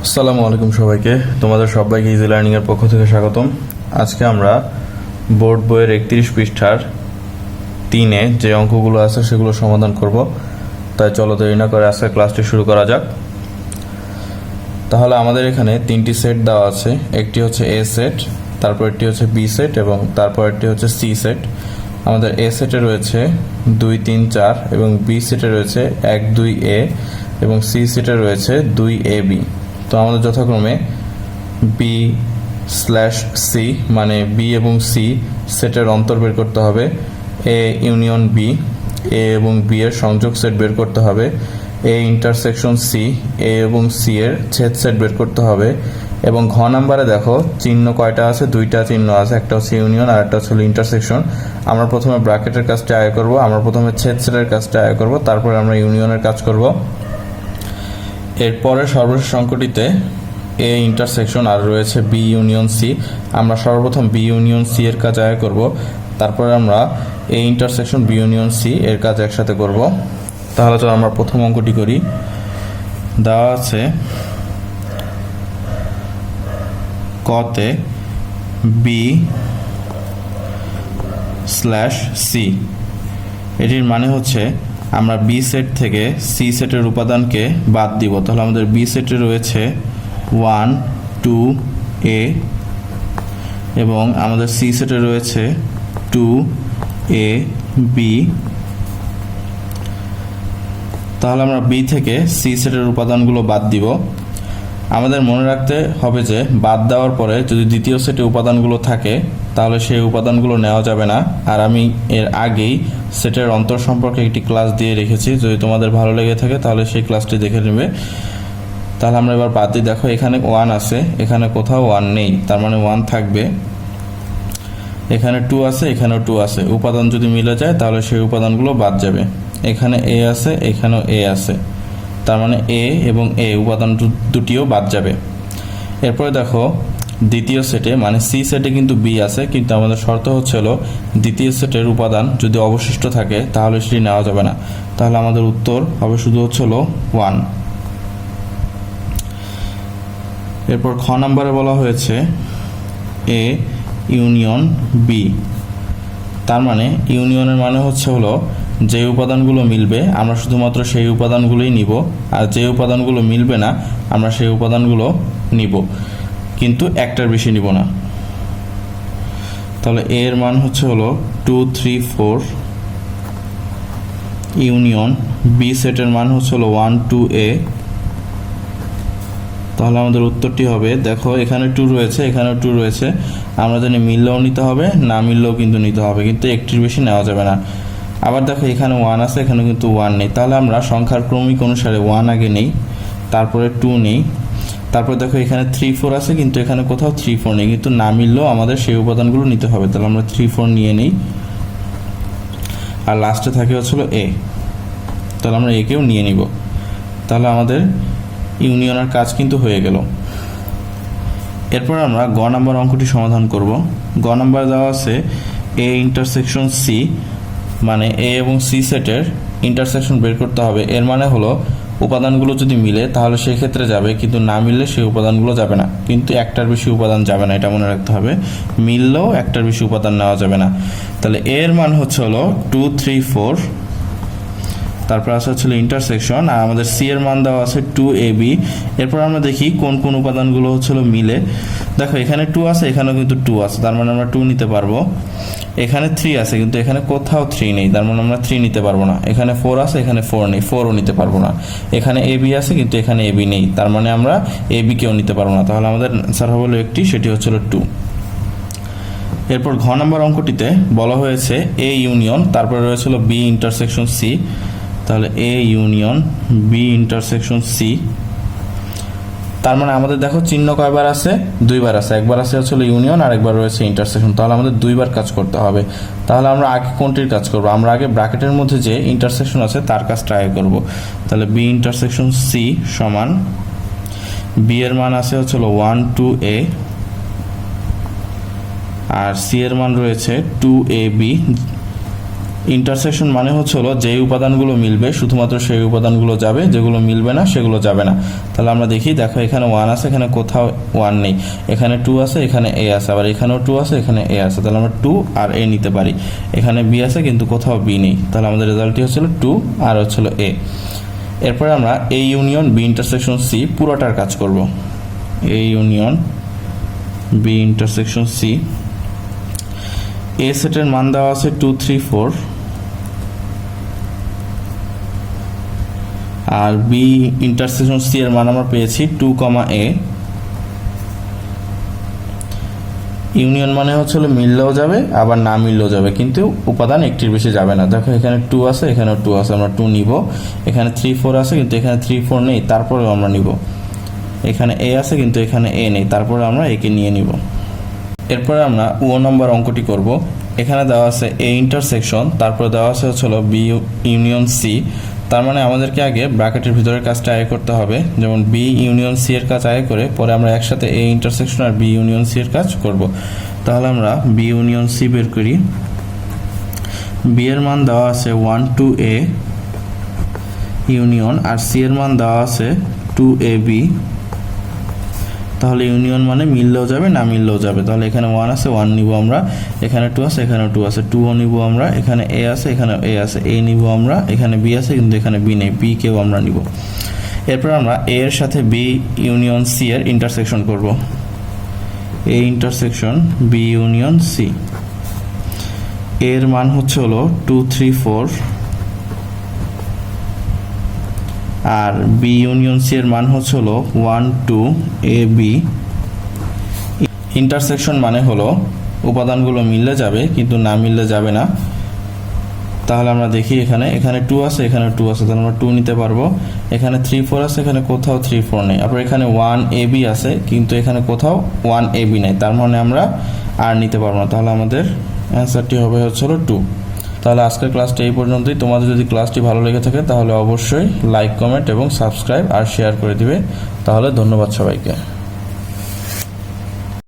আসসালামু আলাইকুম সবাইকে, তোমাদের সবাইকে ইজি লার্নিং এর পক্ষ থেকে স্বাগতম। আজকে আমরা বোর্ড বইয়ের 31 পৃষ্ঠার 3-এ যে অঙ্কগুলো আছে সেগুলো সমাধান করব। তাই চলো দেরি না করে আজকে ক্লাসটি শুরু করা যাক। তাহলে আমাদের এখানে 3টি সেট দেওয়া আছে। একটি হচ্ছে এ সেট, তারপর একটি হচ্ছে বি সেট এবং তারপর একটি হচ্ছে সি সেট। আমাদের এ সেটে রয়েছে 2, 3, 4 এবং বি সেটে রয়েছে 1, 2 এ এবং সি সেটে রয়েছে 2 এ বি। তো আমাদের যথাক্রমে বি স্ল্যাশ সি মানে বি এবং সি সেটের অন্তর বের করতে হবে, এ ইউনিয়ন বি এ এবং বি এর সংযোগ সেট বের করতে হবে, এ ইন্টারসেকশন সি এ এবং সি এর ছেদ সেট বের করতে হবে। এবং ঘ নাম্বারে দেখো চিহ্ন কয়টা আছে, 2টা চিহ্ন আছে, একটা হচ্ছে ইউনিয়ন আর একটা হচ্ছে ইন্টারসেকশন। আমরা প্রথমে ব্র্যাকেটের কাজটা আয় করব, আমরা প্রথমে ছেদ সেটের কাজটা আয় করব, তারপরে আমরা ইউনিয়নের কাজ করব। এরপরে সর্বশেষ অঙ্কটিতে এ ইন্টারসেকশন আর রয়েছে বি ইউনিয়ন সি। আমরা সর্বপ্রথম বি ইউনিয়ন সি এর কাজ আয় করব, তারপরে আমরা A intersection B union C এর কাজ একসাথে করব। তাহলে চলো আমরা প্রথম অঙ্কটি করি। দেওয়া আছে কতে বি স্ল্যাশ সি, এটির মানে হচ্ছে আমরা বি সেট থেকে সি সেটের উপাদানকে বাদ দিব। তাহলে আমাদের বি সেটে রয়েছে 1, 2 এ এবং আমাদের সি সেটে রয়েছে 2 এ বি। তাহলে আমরা বি থেকে সি সেটের উপাদানগুলো বাদ দিব। আমাদের মনে রাখতে হবে যে বাদ দেওয়ার পরে যদি দ্বিতীয় সেটে উপাদানগুলো থাকে তাহলে সেই উপাদানগুলো নেওয়া যাবে না। আর আমি এর আগেই সেটের অন্তর সম্পর্কে একটি ক্লাস দিয়ে রেখেছি, যদি তোমাদের ভালো লেগে থাকে তাহলে সেই ক্লাসটি দেখে নেবে। তাহলে আমরা এবার বাদ দিই। দেখো এখানে 1 আছে, এখানে কোথাও 1 নেই, তার মানে 1 থাকবে। এখানে 2 আছে, এখানেও 2 আছে, উপাদান যদি মিলে যায় তাহলে সেই উপাদানগুলো বাদ যাবে। এখানে এ আছে, এখানেও এ আছে, তার মানে এ এবং এ উপাদান দুটিও বাদ যাবে। এরপরে দেখো দ্বিতীয় সেটে মানে সি সেটে কিন্তু বি আছে, কিন্তু আমাদের শর্ত হচ্ছে হলো দ্বিতীয় সেটের উপাদান যদি অবশিষ্ট থাকে তাহলে সেটি নেওয়া যাবে না। তাহলে আমাদের উত্তর হবে শুধু হচ্ছে হলো 1। এরপর খ নাম্বারে বলা হয়েছে এ ইউনিয়ন বি। তার মানে ইউনিয়নের মানে হচ্ছে হলো যে উপাদানগুলো মিলবে আমরা শুধুমাত্র সেই উপাদানগুলোই নিব, আর যে উপাদানগুলো মিলবে না আমরা সেই উপাদানগুলো নিব, কিন্তু একটার বেশি নিব না। তাহলে এ এর মান হচ্ছে হলো 2, 3, 4 ইউনিয়ন বি সেটের মান হচ্ছে হলো 1, 2 এ। তাহলে আমাদের উত্তরটি হবে, দেখো এখানে 2 রয়েছে, এখানেও 2 রয়েছে, আমরা জানি মিললেও নিতে হবে, না মিললেও কিন্তু নিতে হবে, কিন্তু একটির বেশি নেওয়া যাবে না। আবার দেখো এখানে 1 আছে, এখানে কিন্তু 1 নেই, তাহলে আমরা সংখ্যার ক্রমিক অনুসারে 1 আগে নেই, তারপরে 2 নেই, তারপরে দেখো এখানে 3, 4 আছে, কিন্তু এখানে কোথাও 3, 4 নেই, কিন্তু না মিললেও আমাদের সেই উপাদানগুলো নিতে হবে। তাহলে আমরা 3, 4 নিয়ে নিই, আর লাস্টে থাকে হচ্ছিল এ, তাহলে আমরা একেও নিয়ে নিব। তাহলে আমাদের ইউনিয়নের কাজ কিন্তু হয়ে গেল। এরপর আমরা গ নাম্বার অঙ্কটি সমাধান করব। গ নাম্বার দেওয়া আছে এ ইন্টারসেকশন সি, মানে এ এবং সি সেটের ইন্টারসেকশন বের করতে হবে। এর মানে হলো উপাদানগুলো যদি মিলে তাহলে সেই ক্ষেত্রে যাবে, কিন্তু না মিললে সেই উপাদানগুলো যাবে না, কিন্তু একটার বেশি উপাদান যাবে না, এটা মনে রাখতে হবে। মিললেও একটার বেশি উপাদান নেওয়া যাবে না। তাহলে এর মান হচ্ছে হলো 2, 3, 4, তারপর আছে হচ্ছে ইন্টারসেকশন, আর আমাদের সি এর মান দেওয়া আছে 2 এ বি। এরপর আমরা দেখি কোন কোন উপাদানগুলো হচ্ছিল মিলে। দেখো এখানে 2 আছে, এখানেও কিন্তু 2 আছে, তার মানে আমরা 2 নিতে পারবো। এখানে 3 আছে, কিন্তু এখানে কোথাও 3 নেই, তার মানে আমরা 3 নিতে পারবো না। এখানে 4 আছে, এখানে 4 নেই, 4ও নিতে পারবো না। এখানে এ বি আছে, কিন্তু এখানে এ বি নেই, তার মানে আমরা এ বি কেও নিতে পারবো না। তাহলে আমাদের অ্যান্সার হলো একটি, সেটি হচ্ছিল 2। এরপর ঘ নাম্বার অঙ্কটিতে বলা হয়েছে এ ইউনিয়ন, তারপরে রয়েছিল বি ইন্টারসেকশন সি। তাহলে A union B intersection C, তার মানে আমাদের দেখো চিহ্ন কয়বার আছে, 2বার আছে, একবার আছে হচ্ছে ইউনিয়ন আর একবার রয়েছে ইন্টারসেকশন। তাহলে আমাদের 2বার কাজ করতে হবে। তাহলে আমরা আগে কোনটির কাজ করব? আমরা আগে ব্র্যাকেটের মধ্যে যে ইন্টারসেকশন আছে তার কাজটা আগে করব। তাহলে বি ইন্টারসেকশন সি সমান বি এর মান আছে হচ্ছে 1, 2 এ আর সি এর মান রয়েছে 2 এ বি। ইন্টারসেকশন মানে হচ্ছে হলো যেই উপাদানগুলো মিলবে শুধুমাত্র সেই উপাদানগুলো যাবে, যেগুলো মিলবে না সেগুলো যাবে না। তাহলে আমরা দেখি, দেখো এখানে 1 আছে, এখানে কোথাও 1 নেই, এখানে 2 আছে, এখানে a আছে, আবার এখানেও 2 আছে, এখানে a আছে, তাহলে আমরা 2 আর a নিতে পারি। এখানে b আছে কিন্তু কোথাও b নেই, তাহলে আমাদের রেজাল্টটি হচ্ছিল 2 আর হচ্ছিল a। এরপরে আমরা a union b intersection c পুরোটার কাজ করব। a union b intersection c, a সেটের মান দেওয়া আছে 2 3 4, আর b ইন্টারসেকশন c এর মান আমরা পেয়েছি 2, a। ইউনিয়ন মানে হচ্ছে মিললেও যাবে আবার না মিললেও যাবে, কিন্তু উপাদান একটির বেশি যাবে না। দেখো এখানে 2 আছে, এখানেও 2 আছে, আমরা 2 নিব। এখানে 3 4 আছে কিন্তু এখানে 3 4 নেই, তারপরেও আমরা নিব। এখানে a আছে কিন্তু এখানে a নেই, তারপরে আমরা a কে নিয়ে নিব। এরপরে আমরা ও নম্বর অঙ্কটি করব। এখানে দেওয়া আছে a ইন্টারসেকশন, তারপরে দেওয়া আছে হলো b ইউনিয়ন c। তার মানে আমাদেরকে আগে ব্র্যাকেটের ভিতরের কাজটা আগে করতে হবে, যেমন b ইউনিয়ন c এর কাজ আগে করে পরে আমরা একসাথে a ইন্টারসেকশন আর b ইউনিয়ন c এর কাজ করব। তাহলে আমরা b ইউনিয়ন c বের করি। b এর মান দেওয়া আছে 1 2 a ইউনিয়ন, আর c এর মান দেওয়া আছে 2 ab। তাহলে ইউনিয়ন মানে মিললেও যাবে না মিললেও যাবে। তাহলে এখানে 1 আছে, 1 নিব আমরা, এখানে 2 আছে, এখানে 2 আছে, 2 ও নিব আমরা, এখানে a আছে, এখানে a আছে, a নিব আমরা, এখানে b আছে কিন্তু এখানে b নেই, b কেও আমরা নিব। এরপর আমরা a এর সাথে b ইউনিয়ন c এর ইন্টারসেকশন করব। a intersection b union c, এর মান হচ্ছে হলো 2 3 4, আর b ইউনিয়ন c এর মান হচ্ছে হলো 1 2 ab। ইন্টারসেকশন মানে হলো উপাদানগুলো মিললে যাবে কিন্তু না মিললে যাবে না। তাহলে আমরা দেখি এখানে 2 আছে, এখানে 2 আছে, তাহলে আমরা 2 নিতে পারবো। এখানে 3 4 আছে, এখানে কোথাও 3 4 নেই, আবার এখানে 1 ab আছে কিন্তু এখানে কোথাও 1 ab নেই, তার মানে আমরা আর নিতে পারবো না। তাহলে আমাদের অ্যান্সারটি হবে হচ্ছে হলো 2। তাহলে আজকের ক্লাসটি এই পর্যন্তই। তোমাদের যদি ক্লাসটি ভালো লেগে থাকে তাহলে অবশ্যই লাইক কমেন্ট এবং সাবস্ক্রাইব আর শেয়ার করে দিবে। তাহলে ধন্যবাদ সবাইকে।